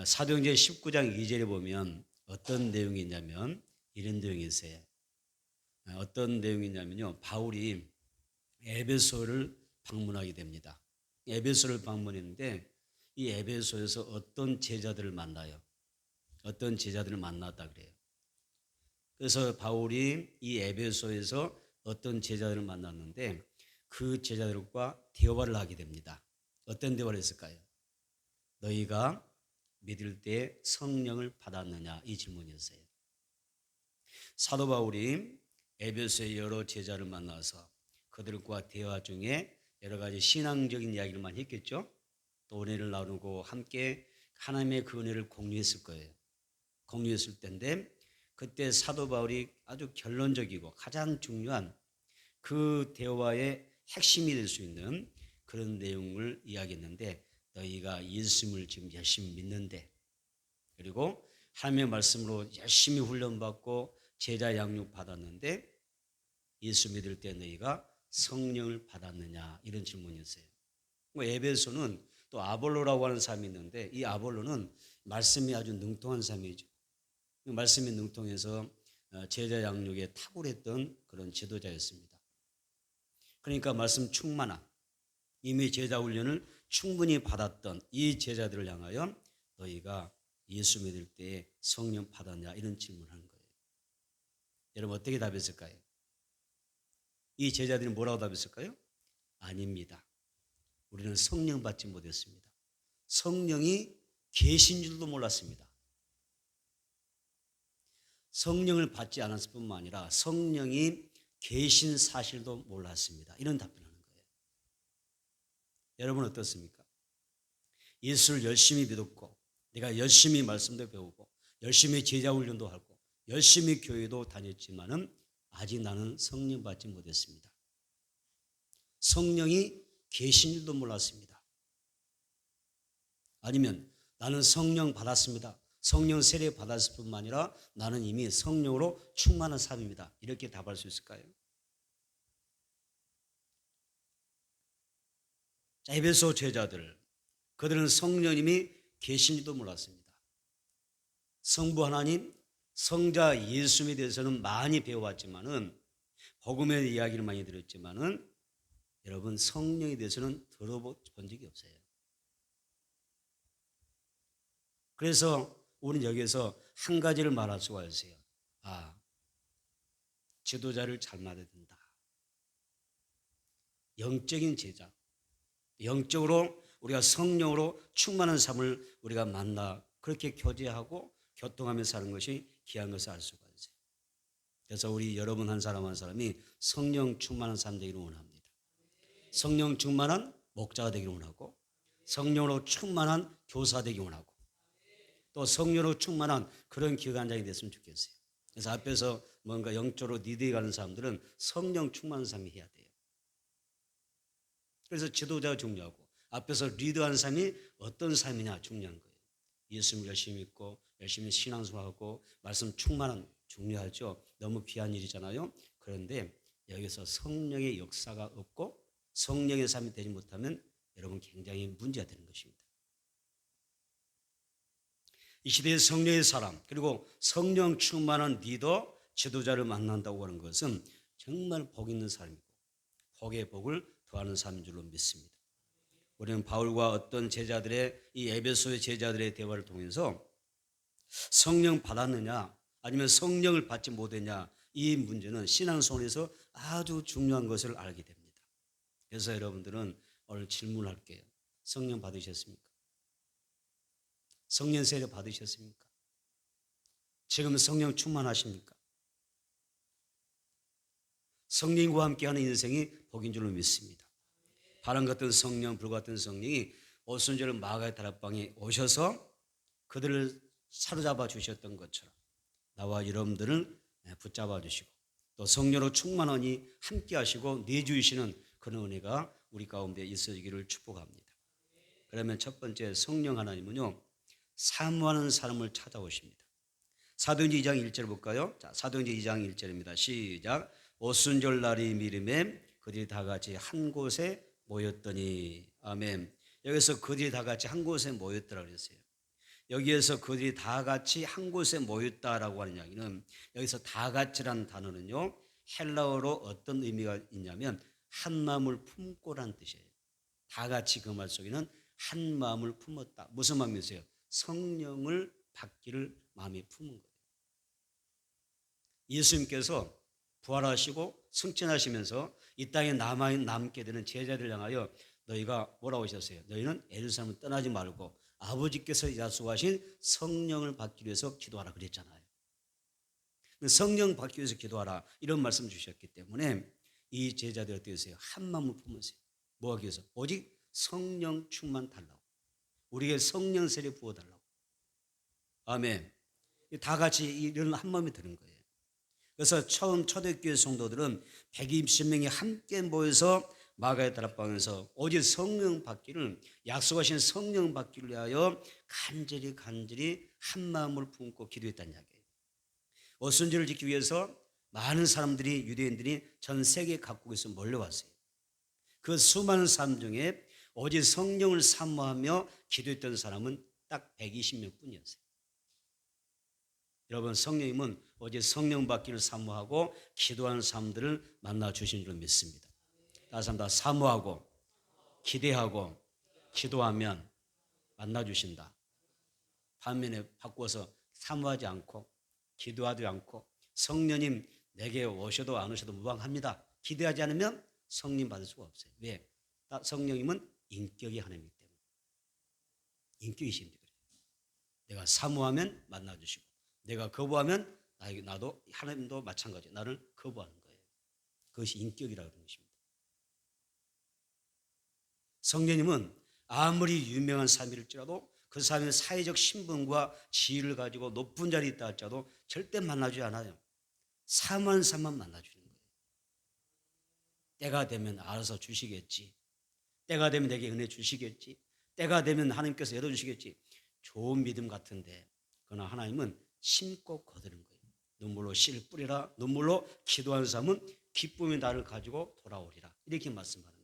사도행전 19장 2절에 보면 어떤 내용이 있냐면 이런 내용이 있어요. 어떤 내용이 있냐면요. 바울이 에베소를 방문하게 됩니다. 에베소를 방문했는데 이 에베소에서 어떤 제자들을 만나요. 어떤 제자들을 만났다 그래요. 그래서 바울이 이 에베소에서 어떤 제자들을 만났는데 그 제자들과 대화를 하게 됩니다. 어떤 대화를 했을까요? 너희가 믿을 때 성령을 받았느냐 이 질문이었어요. 사도 바울이 에베소의 여러 제자를 만나서 그들과 대화 중에 여러 가지 신앙적인 이야기를 많이 했겠죠. 또 은혜를 나누고 함께 하나님의 그 은혜를 공유했을 거예요. 공유했을 때인데 그때 사도 바울이 아주 결론적이고 가장 중요한 그 대화의 핵심이 될 수 있는 그런 내용을 이야기했는데 너희가 예수님을 지금 열심히 믿는데 그리고 하나님의 말씀으로 열심히 훈련받고 제자 양육 받았는데 예수 믿을 때 너희가 성령을 받았느냐 이런 질문이었어요. 에베소는 또 아볼로라고 하는 사람이 있는데 이 아볼로는 말씀이 아주 능통한 사람이죠. 말씀이 능통해서 제자 양육에 탁월했던 그런 지도자였습니다. 그러니까 말씀 충만한 이미 제자 훈련을 충분히 받았던 이 제자들을 향하여 너희가 예수 믿을 때 성령 받았냐 이런 질문을 하는 거예요. 여러분 어떻게 답했을까요? 이 제자들이 뭐라고 답했을까요? 아닙니다. 우리는 성령 받지 못했습니다. 성령이 계신 줄도 몰랐습니다. 성령을 받지 않았을 뿐만 아니라 성령이 계신 사실도 몰랐습니다. 이런 답변을 하는 거예요. 여러분 어떻습니까? 예수를 열심히 믿었고 내가 열심히 말씀도 배우고 열심히 제자 훈련도 하고 열심히 교회도 다녔지만은 아직 나는 성령 받지 못했습니다. 성령이 계신 줄도 몰랐습니다. 아니면 나는 성령 받았습니다. 성령 세례 받았을 뿐만 아니라 나는 이미 성령으로 충만한 사람입니다. 이렇게 답할 수 있을까요? 자, 에베소 제자들 그들은 성령님이 계신지도 몰랐습니다. 성부 하나님, 성자 예수님에 대해서는 많이 배워왔지만은 복음의 이야기를 많이 들었지만은 여러분 성령에 대해서는 들어본 적이 없어요. 그래서 우리는 여기서 한 가지를 말할 수가 있어요. 지도자를 잘 만나야 된다. 영적인 제자, 영적으로 우리가 성령으로 충만한 삶을 우리가 만나 그렇게 교제하고 교통하며 사는 것이 귀한 것을 알 수가 있어요. 그래서 우리 여러분 한 사람 한 사람이 성령 충만한 삶 되기를 원합니다. 성령 충만한 목자가 되기를 원하고 성령으로 충만한 교사 되기를 원하고 또 성령으로 충만한 그런 기관장이 됐으면 좋겠어요. 그래서 앞에서 뭔가 영적으로 리드해 가는 사람들은 성령 충만한 삶이 해야 돼요. 그래서 지도자가 중요하고 앞에서 리드하는 삶이 어떤 삶이냐 중요한 거예요. 예수님을 열심히 믿고 열심히 신앙생활하고 말씀 충만한 중요하죠. 너무 귀한 일이잖아요. 그런데 여기서 성령의 역사가 없고 성령의 삶이 되지 못하면 여러분 굉장히 문제가 되는 것입니다. 이 시대의 성령의 사람 그리고 성령 충만한 리더 지도자를 만난다고 하는 것은 정말 복 있는 삶이고 복의 복을 더하는 삶인 줄로 믿습니다. 우리는 바울과 어떤 제자들의 이 에베소의 제자들의 대화를 통해서 성령 받았느냐 아니면 성령을 받지 못했냐 이 문제는 신앙생활에서 아주 중요한 것을 알게 됩니다. 그래서 여러분들은 오늘 질문할게요. 성령 받으셨습니까? 성령 세례 받으셨습니까? 지금 성령 충만하십니까? 성령과 함께하는 인생이 복인 줄로 믿습니다. 바람 같은 성령, 불 같은 성령이 오순절 마가의 다락방에 오셔서 그들을 사로잡아 주셨던 것처럼 나와 여러분들을 붙잡아 주시고 또 성령으로 충만하니 함께하시고 내주시는 그런 은혜가 우리 가운데 있어지기를 축복합니다. 그러면 첫 번째 성령 하나님은요 사모하는 사람을 찾아오십니다. 사도행전 2장 1절 볼까요? 자, 사도행전 2장 1절입니다. 시작. 오순절 날이 미름에 그들이 다 같이 한 곳에 모였더니 아멘. 여기서 그들이 다 같이 한 곳에 모였더라 그랬어요. 여기에서 그들이 다 같이 한 곳에 모였다라고 하는 이야기는 여기서 다 같이라는 단어는요. 헬라어로 어떤 의미가 있냐면 한 마음을 품고라는 뜻이에요. 다 같이 그 말 속에는 한 마음을 품었다. 무슨 마음이세요? 성령을 받기를 마음에 품은 거예요. 예수님께서 부활하시고 승천하시면서 이 땅에 남게 되는 제자들을 향하여 너희가 뭐라고 하셨어요? 너희는 예루살렘을 떠나지 말고 아버지께서 약속하신 성령을 받기 위해서 기도하라 그랬잖아요. 성령 받기 위해서 기도하라 이런 말씀 주셨기 때문에 이 제자들 어떻게 했어요? 한 마음을 품으세요. 뭐 하기 위해서? 오직 성령 충만 달라고. 우리에게 성령 세례 부어달라고. 아멘. 다 같이 이런 한 마음이 드는 거예요. 그래서 처음 초대교회 성도들은 120명이 함께 모여서 마가의 다락방에서 오직 성령 받기를 약속하신 성령 받기를 위하여 간절히 한 마음을 품고 기도했다는 이야기예요. 오순절을 지키기 위해서 많은 사람들이 유대인들이 전 세계 각국에서 몰려왔어요. 그 수많은 사람 중에 오직 성령을 사모하며 기도했던 사람은 딱 120명 뿐이었어요. 여러분, 성령님은 오직 성령 받기를 사모하고 기도하는 사람들을 만나 주신 줄 믿습니다. 다시 한번 사모하고 기대하고 기도하면 만나 주신다. 반면에 바꿔서 사모하지 않고 기도하지 않고 성령님 내게 오셔도 안 오셔도 무방합니다. 기대하지 않으면 성령 받을 수가 없어요. 왜? 성령님은 인격이 하나님이기 때문에. 인격이신데 그래요. 내가 사모하면 만나 주시고 내가 거부하면 나도 하나님도 마찬가지 나를 거부하는 거예요. 그것이 인격이라고 하는 것입니다. 성령님은 아무리 유명한 사람일지라도 그 사람의 사회적 신분과 지위를 가지고 높은 자리에 있다 할지라도 절대 만나주지 않아요. 사모하는 사람만 만나주는 거예요. 때가 되면 알아서 주시겠지. 때가 되면 내게 은혜 주시겠지. 때가 되면 하나님께서 열어주시겠지. 좋은 믿음 같은데 그러나 하나님은 심고 거두는 거예요. 눈물로 씨를 뿌리라. 눈물로 기도하는 사람은 기쁨의 날을 가지고 돌아오리라. 이렇게 말씀하는 거예요.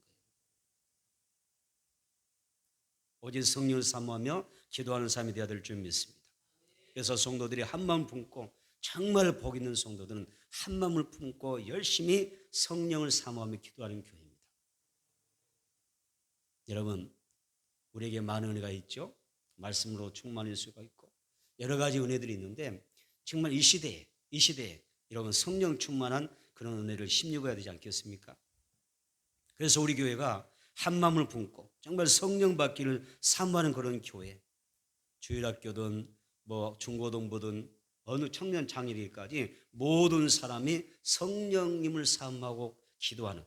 오직 성령을 사모하며 기도하는 사람이 되어야 될 줄 믿습니다. 그래서 성도들이 한 마음 품고 정말 복 있는 성도들은 한 마음을 품고 열심히 성령을 사모하며 기도하는 교회입니다. 여러분, 우리에게 많은 은혜가 있죠. 말씀으로 충만할 수가 있고 여러 가지 은혜들이 있는데 정말 이 시대에 여러분 성령 충만한 그런 은혜를 힘입어야 되지 않겠습니까? 그래서 우리 교회가 한 마음을 품고 정말 성령 받기를 사모하는 그런 교회, 주일학교든 뭐 중고등부든 어느 청년 장애인까지 모든 사람이 성령님을 사모하고 기도하는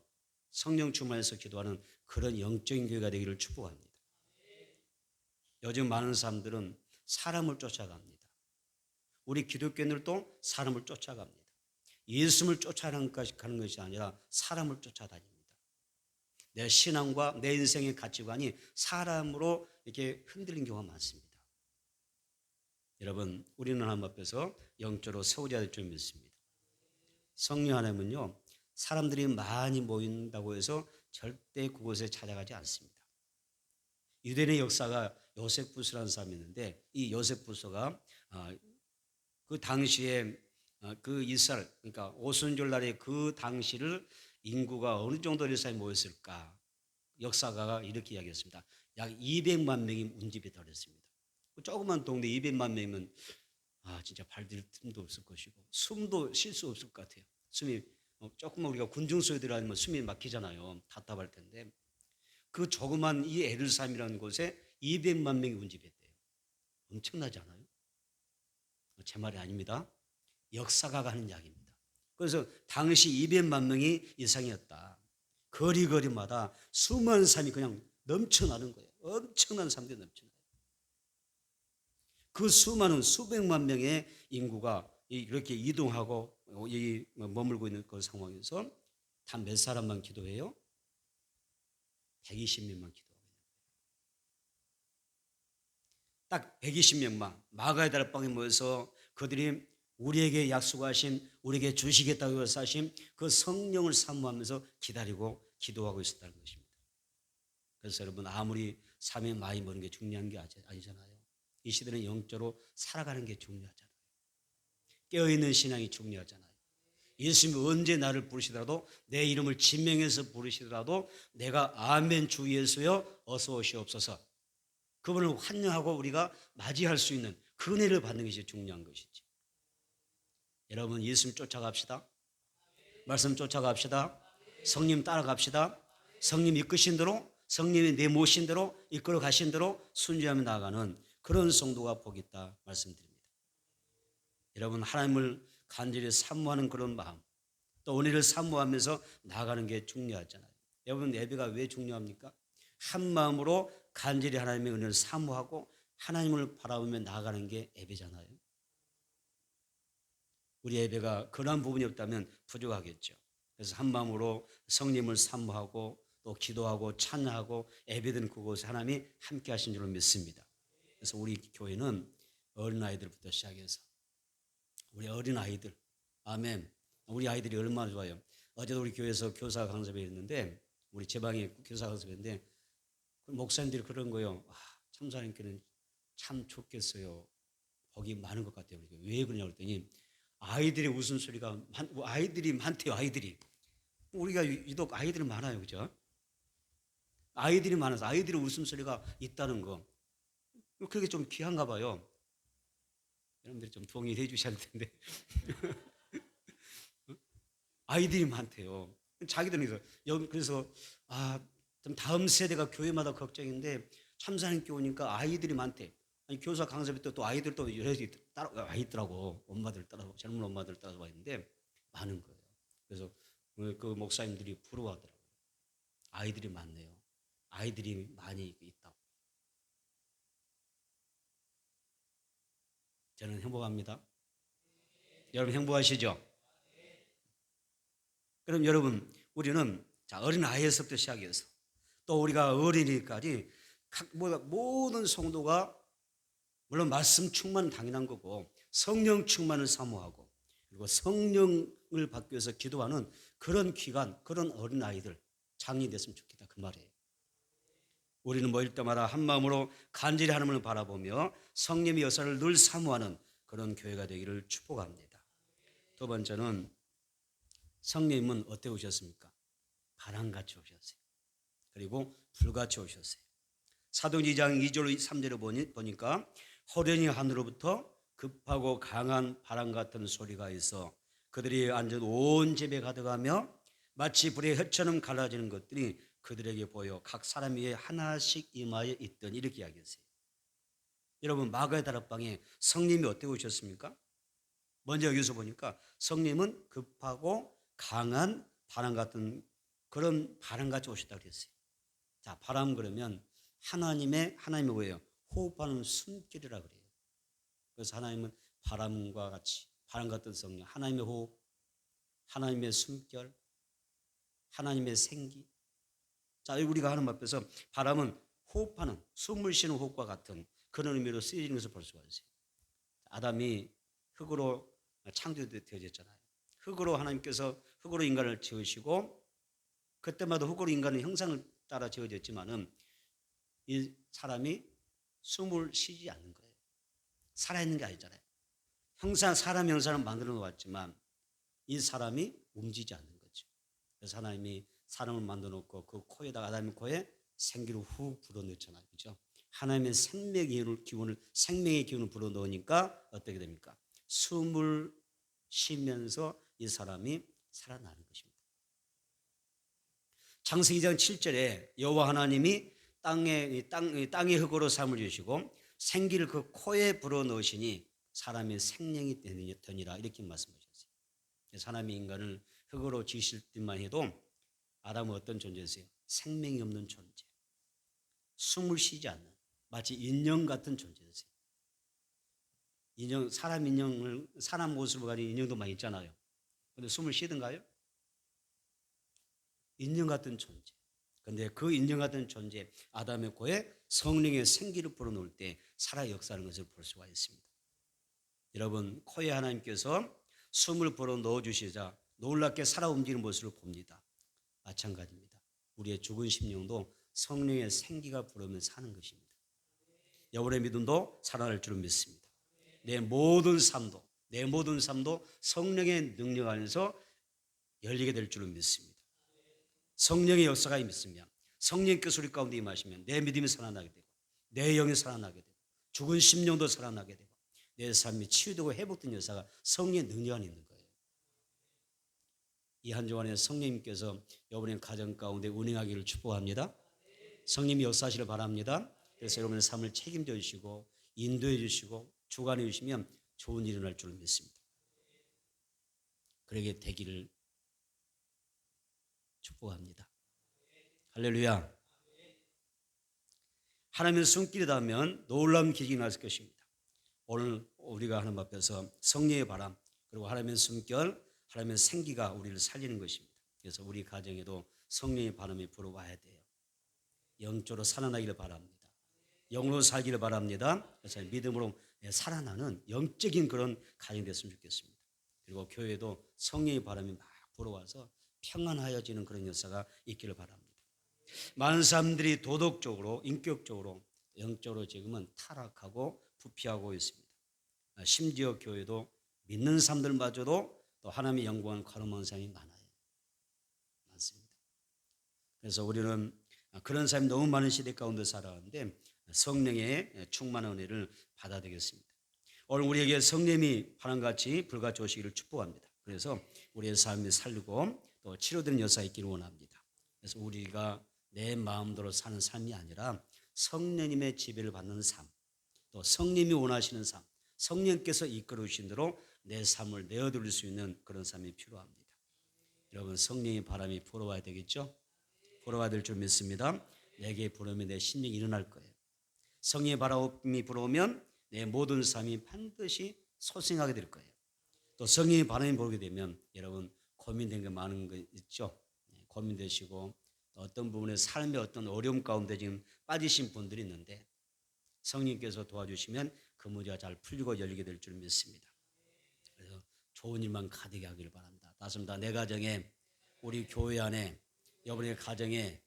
성령 충만해서 기도하는 그런 영적인 교회가 되기를 축복합니다. 요즘 많은 사람들은 사람을 쫓아갑니다. 우리 기독교인들도 사람을 쫓아갑니다. 예수님을 쫓아가는 것이 아니라 사람을 쫓아다닙니다. 내 신앙과 내 인생의 가치관이 사람으로 이렇게 흔들린 경우가 많습니다. 여러분, 우리는 하나님 앞에서 영적으로 세워져야 될 줄 믿습니다. 성령 하나님은요, 사람들이 많이 모인다고 해서 절대 그곳에 찾아가지 않습니다. 유대인의 역사가 요세푸스라는 사람이 있는데 이 요세푸스가 그 당시에 그 이스라엘 그러니까 오순절날에 그 당시를 인구가 어느 정도 이스라엘에 모였을까? 역사가가 이렇게 이야기했습니다. 약 200만 명이 운집에 달했습니다. 조그만 동네 200만 명이면 진짜 발들 틈도 없을 것이고 숨도 쉴 수 없을 것 같아요. 숨이 조금만 우리가 군중소에 들어가면 숨이 막히잖아요. 답답할 텐데 그 조그만 이 에르사임이라는 곳에 200만 명이 운집했대요. 엄청나지 않아요? 제 말이 아닙니다. 역사가 가는 이야기입니다. 그래서 당시 200만 명이 이상이었다. 거리마다 수많은 사람이 그냥 넘쳐나는 거예요. 엄청난 사람들이 넘쳐나요. 그 수많은 수백만 명의 인구가 이렇게 이동하고 머물고 있는 그 상황에서 단 몇 사람만 기도해요? 120명만 기도하고 있는 거예요. 딱 120명만 마가의 다락방에 모여서 그들이 우리에게 약속하신 우리에게 주시겠다고 약속하신 그 성령을 사모하면서 기다리고 기도하고 있었다는 것입니다. 그래서 여러분 아무리 삶이 많이 머는 게 중요한 게 아니잖아요. 이 시대는 영적으로 살아가는 게 중요하잖아요. 깨어있는 신앙이 중요하잖아요. 예수님이 언제 나를 부르시더라도 내 이름을 진명해서 부르시더라도 내가 아멘 주 예수여 어서 오시옵소서 그분을 환영하고 우리가 맞이할 수 있는 그 은혜를 받는 것이 중요한 것이지. 여러분 예수님 쫓아갑시다. 말씀 쫓아갑시다. 성님 따라갑시다. 성님 이끄신 대로 성님이 내 모신 대로 이끌어 가신 대로 순종하며 나아가는 그런 성도가 복 있다 말씀드립니다. 여러분 하나님을 간절히 사모하는 그런 마음 또 은혜를 사모하면서 나아가는 게 중요하잖아요. 여러분 예배가 왜 중요합니까? 한 마음으로 간절히 하나님의 은혜를 사모하고 하나님을 바라보며 나아가는 게 예배잖아요. 우리 예배가 그러한 부분이 없다면 부족하겠죠. 그래서 한 마음으로 성님을 사모하고 또 기도하고 찬양하고 예배드리는 그곳에 하나님이 함께 하신 줄로 믿습니다. 그래서 우리 교회는 어린아이들부터 시작해서 우리 어린아이들 아멘 우리 아이들이 얼마나 좋아요. 어제도 우리 교회에서 교사 강습회 했는데 우리 제방에 교사 강습회인데 목사님들이 그런 거예요. 참사님께는 참 좋겠어요. 복이 많은 것 같아요. 왜 그러냐고 그랬더니 아이들의 웃음소리가 아이들이 많대요. 아이들이 우리가 유독 아이들이 많아요. 그죠? 아이들이 많아서 아이들의 웃음소리가 있다는 거 그게 좀 귀한가 봐요. 여러분들이 좀 동의해 주셔야 할 텐데 아이들이 많대요. 자기들은 그래서 좀 다음 세대가 교회마다 걱정인데 참사님께 오니까 아이들이 많대. 아니, 교사 강습에 또 아이들 또 여러 따라 와 있더라고. 엄마들 따라 젊은 엄마들 따라서 와 있는데 많은 거예요. 그래서 그 목사님들이 부러워하더라고요. 아이들이 많네요. 아이들이 많이 있다고. 저는 행복합니다. 여러분 행복하시죠? 그럼 여러분 우리는 어린 아이에서부터 시작해서 또 우리가 어린이까지 모든 성도가 물론 말씀 충만은 당연한 거고 성령 충만을 사모하고 그리고 성령을 받기 위해서 기도하는 그런 기간 그런 어린 아이들 장이 됐으면 좋겠다 그 말이에요. 우리는 모일 때마다 한 마음으로 간절히 하나님을 바라보며 성령의 역사를 늘 사모하는 그런 교회가 되기를 축복합니다. 두 번째는 성령님은 어떻게 오셨습니까? 바람같이 오셨어요. 그리고 불같이 오셨어요. 사도행전 2장 2절 3절을 보니까 호련히 하늘로부터 급하고 강한 바람 같은 소리가 있어 그들이 앉은 온 집에 가득하며 마치 불의 햇처럼 갈라지는 것들이 그들에게 보여 각 사람 위에 하나씩 임하여 있더니 이렇게 이야기했어요. 여러분 마가의 다락방에 성령님이 어떻게 오셨습니까? 먼저 여기서 보니까 성령님은 급하고 강한 바람 같은 그런 바람같이 오셨다고 그랬어요. 자, 바람 그러면 하나님의 뭐예요? 호흡하는 숨결이라 그래요. 그래서 하나님은 바람과 같이 바람 같은 성령, 하나님의 호흡, 하나님의 숨결, 하나님의 생기. 자, 우리가 하나님 앞에서 바람은 호흡하는 숨을 쉬는 호흡과 같은 그런 의미로 쓰여지는 것을 볼 수가 있어요. 아담이 흙으로 창조되어졌잖아요. 흙으로 하나님께서 흙으로 인간을 지으시고 그때마다 흙으로 인간은 형상을 따라 지어졌지만은 이 사람이 숨을 쉬지 않는 거예요. 살아있는 게 아니잖아요. 사람 형상을 만들어 놓았지만 이 사람이 움직이지 않는 거죠. 그래서 하나님이 사람을 만들어 놓고 그 코에다가 아담의 코에 생기를 훅 불어넣잖아요. 그렇죠? 하나님의 생명의 기운을 불어넣으니까 어떻게 됩니까? 숨을 쉬면서 이 사람이 살아나는 것입니다. 창세기 2장 7절에 여호와 하나님이 땅의 흙으로 삶을 주시고 생기를 그 코에 불어넣으시니 사람의 생명이 되니라 이렇게 말씀하셨어요. 하나님이 인간을 흙으로 지으실 때만 해도 아담은 어떤 존재였어요? 생명이 없는 존재, 숨을 쉬지 않는 마치 인형 같은 존재였어요. 사람 모습을 가진 인형도 많이 있잖아요. 근데 숨을 쉬던가요? 인형 같은 존재. 근데 그 인형 같은 존재 아담의 코에 성령의 생기를 불어넣을 때 살아 역사하는 것을 볼 수가 있습니다. 여러분 코에 하나님께서 숨을 불어넣어 주시자 놀랍게 살아 움직이는 모습을 봅니다. 마찬가지입니다. 우리의 죽은 심령도 성령의 생기가 불어오면 사는 것입니다. 여러분의 믿음도 살아날 줄 믿습니다. 내 모든 삶도 성령의 능력 안에서 열리게 될 줄 믿습니다. 성령의 역사가 있으면, 성령께서 우리 가운데 임하시면 내 믿음이 살아나게 되고, 내 영이 살아나게 되고, 죽은 심령도 살아나게 되고, 내 삶이 치유되고 회복된 역사가 성령의 능력 안에 있는 거예요. 이 한 주간에 성령님께서 여러분의 가정 가운데 운행하기를 축복합니다. 성령이 역사하시길 바랍니다. 그래서 여러분의 삶을 책임져 주시고 인도해 주시고 주관해 주시면 좋은 일이 일어날 줄 믿습니다. 그러게 되기를 축복합니다. 할렐루야. 하나님의 손길이 닿으면 놀라운 기적이 날 것입니다. 오늘 우리가 하나님 앞에서 성령의 바람, 그리고 하나님의 숨결, 하나님의 생기가 우리를 살리는 것입니다. 그래서 우리 가정에도 성령의 바람이 불어와야 돼요. 영적으로 살아나기를 바랍니다. 영으로 살기를 바랍니다. 그래서 믿음으로 살아나는 영적인 그런 가정이 됐으면 좋겠습니다. 그리고 교회도 성령의 바람이 막 불어와서 평안하여지는 그런 역사가 있기를 바랍니다. 많은 사람들이 도덕적으로, 인격적으로, 영적으로 지금은 타락하고 부패하고 있습니다. 심지어 교회도 믿는 사람들마저도 또 하나님의 영광을 거름한 사람이 많습니다. 그래서 우리는 그런 사람이 너무 많은 시대 가운데 살아가는데 성령의 충만한 은혜를 받아야 되겠습니다. 오늘 우리에게 성령이 바람같이 불같이 오시기를 축복합니다. 그래서 우리의 삶이 살리고 또 치료되는 역사가 있기를 원합니다. 그래서 우리가 내 마음대로 사는 삶이 아니라 성령님의 지배를 받는 삶, 또 성령님이 원하시는 삶, 성령께서 이끌어 주신 대로 내 삶을 내어드릴 수 있는 그런 삶이 필요합니다. 여러분, 성령의 바람이 불어와야 되겠죠? 불어와야 될 줄 믿습니다. 내게 불어오면 내 심령이 일어날 거예요. 성령의 바람이 불어오면 내 모든 삶이 반드시 소생하게 될 거예요. 또 성령의 바람이 불게 되면 여러분 고민된 게 많은 거 있죠? 고민되시고 어떤 부분에 삶의 어떤 어려움 가운데 지금 빠지신 분들이 있는데 성령께서 도와주시면 그 문제가 잘 풀리고 열리게 될 줄 믿습니다. 그래서 좋은 일만 가득히 하기를 바랍니다. 따습니다. 내 가정에, 우리 교회 안에, 여러분의 가정에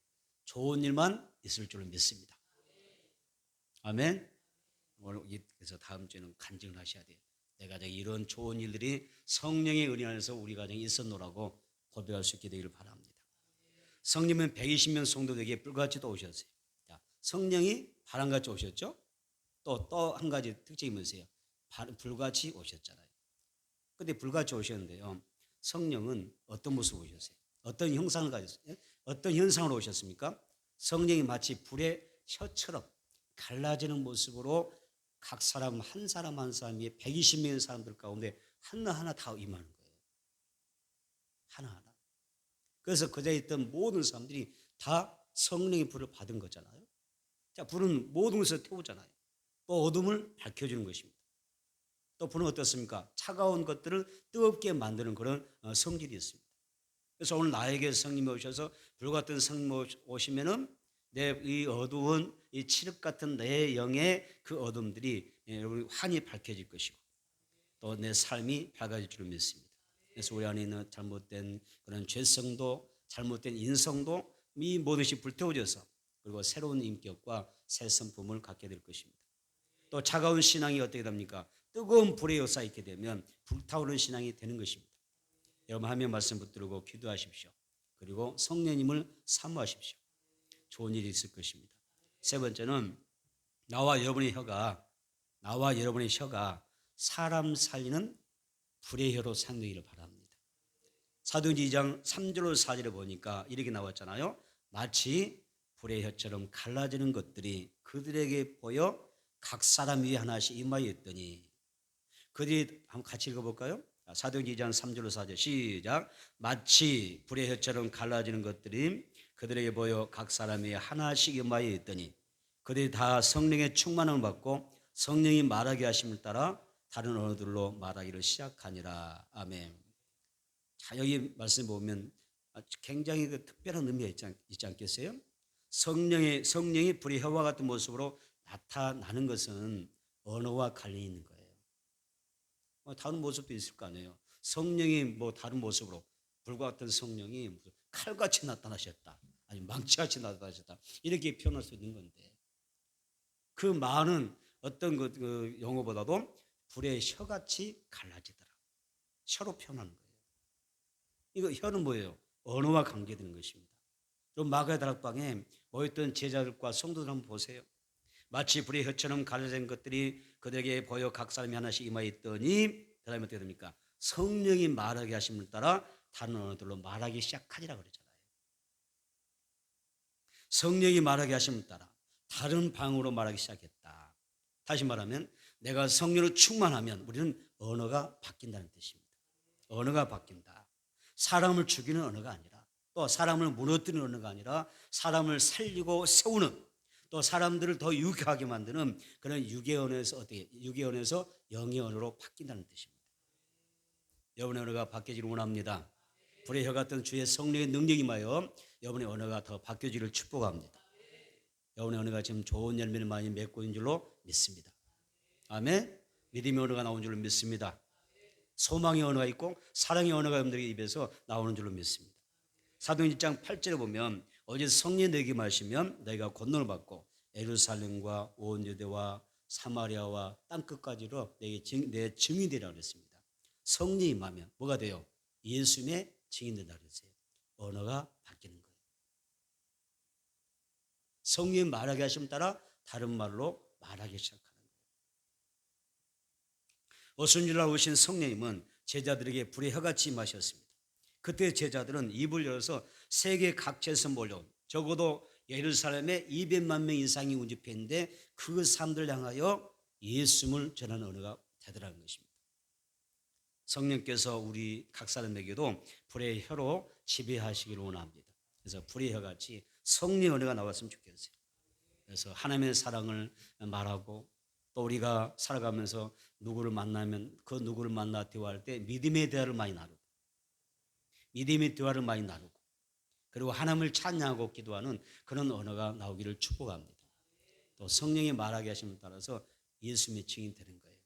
좋은 일만 있을 줄 믿습니다. 아멘. 그래서 다음 주에는 간증을 하셔야 돼요. 내 가정에 이런 좋은 일들이 성령의 은혜 안에서 우리 가정에 있었노라고 고백할 수 있게 되기를 바랍니다. 성령은 120명 성도에게 불같이도 오셨어요. 성령이 바람같이 오셨죠? 또 한 가지 특징이 뭐세요? 불같이 오셨잖아요. 근데 불같이 오셨는데요. 성령은 어떤 모습으로 오셨어요? 어떤 형상을 가졌어요? 어떤 현상으로 오셨습니까? 성령이 마치 불의 혀처럼 갈라지는 모습으로 각 사람 한 사람 한 사람이 120명의 사람들 가운데 하나하나 다 임하는 거예요. 하나하나. 그래서 그 자리에 있던 모든 사람들이 다 성령의 불을 받은 거잖아요. 자, 불은 모든 것을 태우잖아요. 또 어둠을 밝혀주는 것입니다. 또 불은 어떻습니까? 차가운 것들을 뜨겁게 만드는 그런 성질이 있습니다. 그래서 오늘 나에게 성령이 오셔서 불 같은 성령이 오시면은 내 이 어두운 이 칠흑 같은 내 영의 그 어둠들이 여러분 환히 밝혀질 것이고 또 내 삶이 밝아질 줄 믿습니다. 그래서 우리 안에 있는 잘못된 그런 죄성도 잘못된 인성도 이 모든 것이 불태워져서 그리고 새로운 인격과 새 성품을 갖게 될 것입니다. 또 차가운 신앙이 어떻게 됩니까? 뜨거운 불의 역사 있게 되면 불타오르는 신앙이 되는 것입니다. 여러분 하면 말씀 붙들고 기도하십시오. 그리고 성령님을 사모하십시오. 좋은 일이 있을 것입니다. 세 번째는 나와 여러분의 혀가 사람 살리는 불의 혀로 사용되기를 바랍니다. 사도행전 2장 3절로 4절에 보니까 이렇게 나왔잖아요. 마치 불의 혀처럼 갈라지는 것들이 그들에게 보여 각 사람 위에 하나씩 임하여 있더니 그들이 한번 같이 읽어볼까요? 사도행전 2장 3절로 4절 시작. 마치 불의 혀처럼 갈라지는 것들이 그들에게 보여 각 사람 위에 하나씩 임하여 있더니 그들이 다 성령의 충만함을 받고 성령이 말하게 하심을 따라 다른 언어들로 말하기를 시작하니라. 아멘. 자, 여기 말씀 보면 굉장히 그 특별한 의미가 있지 않겠어요? 성령이 불의 혀와 같은 모습으로 나타나는 것은 언어와 관련이 있는 거예요. 다른 모습도 있을 거 아니에요. 성령이 다른 모습으로 불과 같은 성령이 칼같이 나타나셨다. 아니 망치같이 나타나셨다. 이렇게 표현할 수 있는 건데 그 많은 어떤 그 용어보다도 불의 혀같이 갈라지더라. 혀로 표현하는 거예요. 이거 혀는 뭐예요? 언어와 관계되는 것입니다. 좀 마가의 다락방에 모였던 제자들과 성도들 한번 보세요. 마치 불의 혀처럼 갈라진 것들이 그들에게 보여 각 사람이 하나씩 임하여 있더니 그다음에 어떻게 됩니까? 성령이 말하게 하심을 따라 다른 언어들로 말하기 시작하리라 그러잖아요. 성령이 말하게 하심을 따라 다른 방으로 말하기 시작했다. 다시 말하면 내가 성령으로 충만하면 우리는 언어가 바뀐다는 뜻입니다. 언어가 바뀐다. 사람을 죽이는 언어가 아니라 또 사람을 무너뜨리는 언어가 아니라 사람을 살리고 세우는 또 사람들을 더 유쾌하게 만드는 그런 육의 언어에서 어떻게 육의 언어에서 영의 언어로 바뀐다는 뜻입니다. 여러분의 언어가 바뀌기를 원합니다. 불의 혀 같은 주의 성령의 능력이 임하여 여러분의 언어가 더 바뀌어지기를 축복합니다. 여러분의 언어가 지금 좋은 열매를 많이 맺고 있는 줄로 믿습니다. 아멘. 믿음의 언어가 나온 줄로 믿습니다. 소망의 언어가 있고 사랑의 언어가 여러분들의 입에서 나오는 줄로 믿습니다. 사도행전 1장 8절에 보면 어제 성령이 너에게 마시면 너희가 권능을 받고 예루살렘과 온 유대와 사마리아와 땅끝까지로 내 증인이 되리라 그랬습니다. 성령이 임하면 뭐가 돼요? 예수님의 증인이 된다 그랬어요. 언어가 바뀌는 거예요. 성령이 말하게 하심에 따라 다른 말로 말하기 시작하는 거예요. 오순절날 오신 성령님은 제자들에게 불의 혀같이 임하셨습니다. 그때 제자들은 입을 열어서 세계 각지에서 몰려온 적어도 예루살렘에 200만 명 이상이 운집했는데 그 사람들 향하여 예수님을 전하는 언어가 되더라는 것입니다. 성령께서 우리 각 사람에게도 불의 혀로 지배하시기를 원합니다. 그래서 불의 혀같이 성령의 언어가 나왔으면 좋겠어요. 그래서 하나님의 사랑을 말하고 또 우리가 살아가면서 누구를 만나면 그 누구를 만나 대화할 때 믿음의 대화를 많이 나누고 믿음의 대화를 많이 나누고 그리고 하나님을 찬양하고 기도하는 그런 언어가 나오기를 축복합니다. 또 성령이 말하게 하심을 따라서 예수님의 증인 되는 거예요.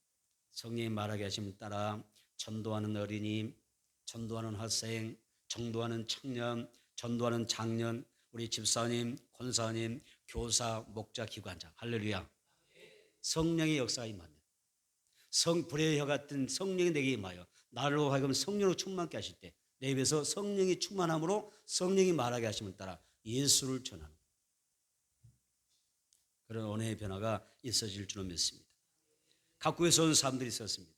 성령이 말하게 하심을 따라 전도하는 어린이, 전도하는 학생, 전도하는 청년, 전도하는 장년, 우리 집사님, 권사님, 교사, 목자, 기관장, 할렐루야. 성령의 역사가 임하면 불의 혀 같은 성령이 내게 임하여 나로 하여금 성령으로 충만케 하실 때 내 입에서 성령이 충만함으로 성령이 말하게 하심을 따라 예수를 전하는 그런 언어의 변화가 있어질 줄로 믿습니다. 각국에서 온 사람들이 있었습니다.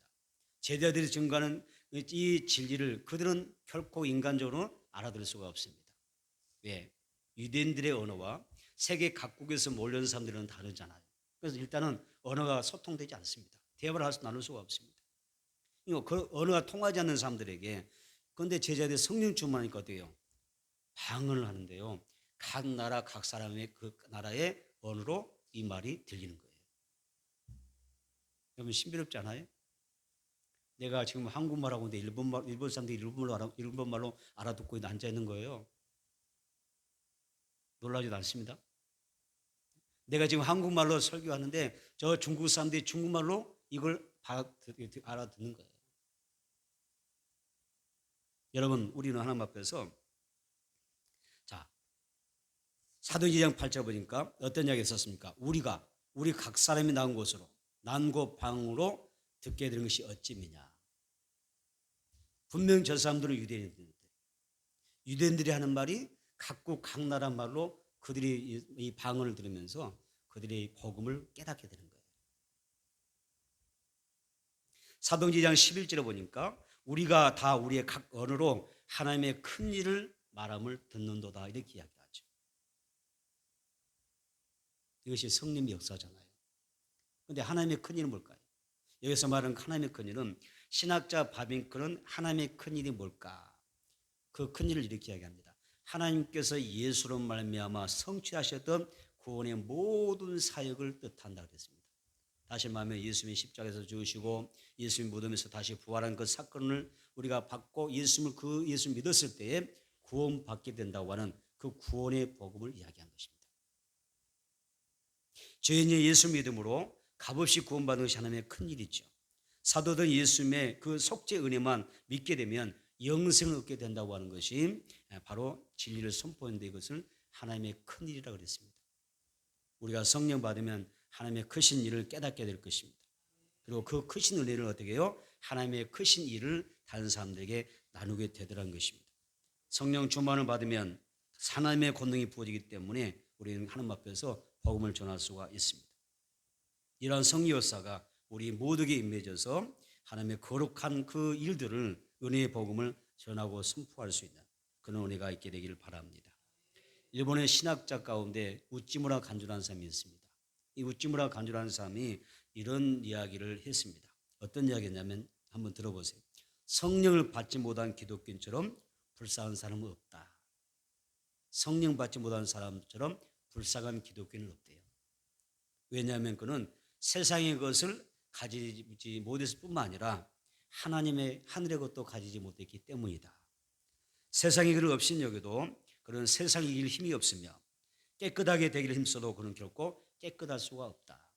제자들이 증거하는 이 진리를 그들은 결코 인간적으로 알아들을 수가 없습니다. 왜? 유대인들의 언어와 세계 각국에서 몰려온 사람들은 다르잖아요. 그래서 일단은 언어가 소통되지 않습니다. 대화를 나눌 수가 없습니다. 그 언어가 통하지 않는 사람들에게 그런데 제자들이 성령 충만하니까 어때요? 방언을 하는데요. 각 나라 각 사람의 그 나라의 언어로 이 말이 들리는 거예요. 여러분 신비롭지 않아요? 내가 지금 한국말하고 있는데 일본 사람들이 일본말로 알아듣고 앉아 있는 거예요. 놀라지도 않습니다. 내가 지금 한국말로 설교하는데 저 중국 사람들이 중국말로 이걸 알아듣는 거예요. 여러분 우리는 하나님 앞에서 자 사도행전 8절 보니까 어떤 이야기가 있었습니까? 우리 각 사람이 나온 곳으로 난곳 방으로 듣게 되는 것이 어찌미냐. 분명 저 사람들은 유대인들인데 유대인들이 하는 말이 각국 각 나라 말로 그들이 이 방언을 들으면서 그들의 복음을 깨닫게 되는 거예요. 사도행전 11절에 보니까 우리가 다 우리의 각 언어로 하나님의 큰 일을 말함을 듣는도다 이렇게 이야기하죠. 이것이 성령의 역사잖아요. 그런데 하나님의 큰 일은 뭘까요? 여기서 말하는 하나님의 큰 일은 신학자 바빙크는 하나님의 큰 일이 뭘까? 그 큰 일을 이렇게 이야기합니다. 하나님께서 예수로 말미암아 성취하셨던 구원의 모든 사역을 뜻한다 그랬습니다. 다시 말하면 예수님이 십자가에서 죽으시고 예수님 무덤에서 다시 부활한 그 사건을 우리가 받고 예수 믿었을 때에 구원받게 된다고 하는 그 구원의 복음을 이야기한 것입니다. 죄인이 예수 믿음으로 값없이 구원받는 것이 하나님의 큰 일이죠. 사도들 예수님의 그 속죄 은혜만 믿게 되면 영생을 얻게 된다고 하는 것이 바로 진리를 선포했는데 이것을 하나님의 큰 일이라고 그랬습니다. 우리가 성령 받으면 하나님의 크신 일을 깨닫게 될 것입니다. 그리고 그 크신 은혜를 어떻게 해요? 하나님의 크신 일을 다른 사람들에게 나누게 되더라는 것입니다. 성령 충만을 받으면 하나님의 권능이 부어지기 때문에 우리는 하나님 앞에서 복음을 전할 수가 있습니다. 이러한 성령 역사가 우리 모두에게 임해져서 하나님의 거룩한 그 일들을 은혜의 복음을 전하고 선포할 수 있는 그런 은혜가 있게 되기를 바랍니다. 일본의 신학자 가운데 우찌무라 간주라는 사람이 있습니다. 이 우찌무라 간주라는 사람이 이런 이야기를 했습니다. 어떤 이야기냐면 한번 들어보세요. 성령을 받지 못한 기독교인처럼 불쌍한 사람은 없다. 성령 받지 못한 사람처럼 불쌍한 기독교인은 없대요. 왜냐하면 그는 세상의 것을 가지지 못했을 뿐만 아니라 하나님의 하늘의 것도 가지지 못했기 때문이다. 세상의 길을 없인 여기도 그는 세상에 이길 힘이 없으며 깨끗하게 되기를 힘써도 그는 결코 깨끗할 수가 없다.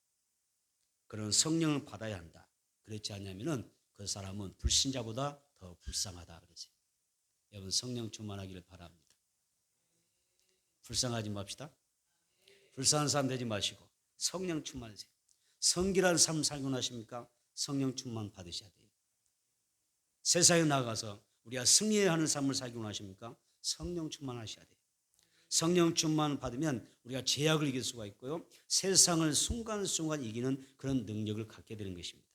그는 성령을 받아야 한다. 그렇지 않냐면은 그 사람은 불신자보다 더 불쌍하다 그러세요. 여러분 성령 충만하기를 바랍니다. 불쌍하지 맙시다. 불쌍한 사람 되지 마시고 성령 충만하세요. 성결한 삶 살고 나십니까? 성령 충만 받으셔야 돼요. 세상에 나가서 우리가 승리하는 삶을 살고 나십니까? 성령 충만하셔야 돼요. 성령 충만 받으면 우리가 죄악을 이길 수가 있고요. 세상을 순간순간 이기는 그런 능력을 갖게 되는 것입니다.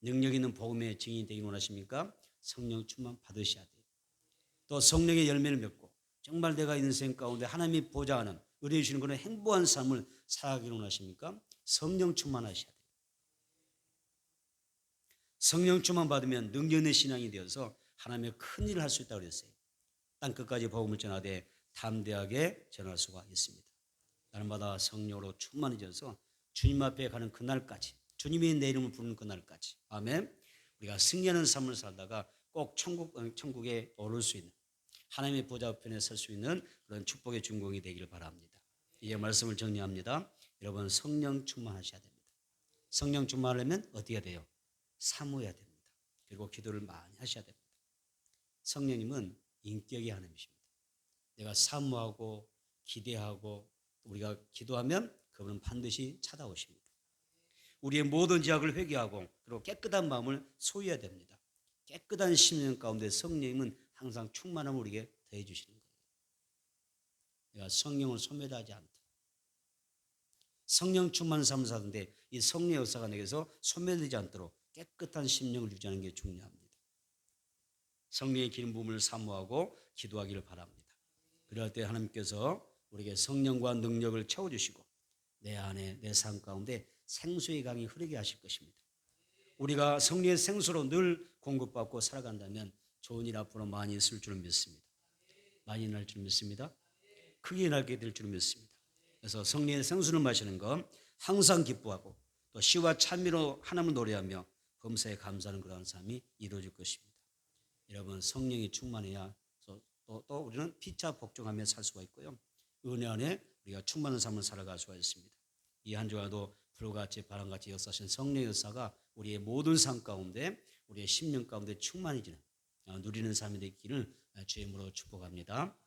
능력 있는 복음의 증인이 되기 원하십니까? 성령 충만 받으셔야 돼요. 또 성령의 열매를 맺고 정말 내가 인생 가운데 하나님이 보좌하는 은혜 주시는 그런 행복한 삶을 살아가기를 원하십니까? 성령 충만하셔야 돼요. 성령 충만 받으면 능력 있는 신앙이 되어서 하나님의 큰 일을 할 수 있다고 그랬어요. 땅끝까지 복음을 전하되 담대하게 전할 수가 있습니다. 날마다 성령으로 충만해져서 주님 앞에 가는 그날까지, 주님이 내 이름을 부르는 그날까지, 아멘. 우리가 승리하는 삶을 살다가 꼭 천국에 오를 수 있는 하나님의 보좌 편에 설 수 있는 그런 축복의 주인공이 되기를 바랍니다. 이제 말씀을 정리합니다. 여러분 성령 충만하셔야 됩니다. 성령 충만하려면 어떻게 해야 돼요? 사모해야 됩니다. 그리고 기도를 많이 하셔야 됩니다. 성령님은 인격의 하나님이십니다. 내가 사모하고 기대하고 우리가 기도하면 그분은 반드시 찾아오십니다. 우리의 모든 죄악을 회개하고 그리고 깨끗한 마음을 소유해야 됩니다. 깨끗한 심령 가운데 성령님은 항상 충만함을 우리에게 더해 주시는 거예요. 내가 성령을 소멸하지 않도록 성령 충만 삶을 사는데 이 성령의 역사가 내게서 소멸되지 않도록 깨끗한 심령을 유지하는 게 중요합니다. 성령의 기름 부음을 사모하고 기도하기를 바랍니다. 그럴 때 하나님께서 우리에게 성령과 능력을 채워주시고 내 안에 내 삶 가운데 생수의 강이 흐르게 하실 것입니다. 우리가 성령의 생수로 늘 공급받고 살아간다면 좋은 일 앞으로 많이 있을 줄 믿습니다. 많이 날 줄 믿습니다. 크게 날게 될 줄 믿습니다. 그래서 성령의 생수를 마시는 건 항상 기뻐하고 또 시와 찬미로 하나님을 노래하며 범사에 감사하는 그러한 삶이 이루어질 것입니다. 여러분 성령이 충만해야 또 우리는 피차 복종하며 살 수가 있고요. 은혜 안에 우리가 충만한 삶을 살아갈 수가 있습니다. 이 한 주간도 불같이 바람같이 역사하신 성령의 역사가 우리의 모든 삶 가운데 우리의 심령 가운데 충만해지는 누리는 삶이 되기를 주의 이름으로 축복합니다.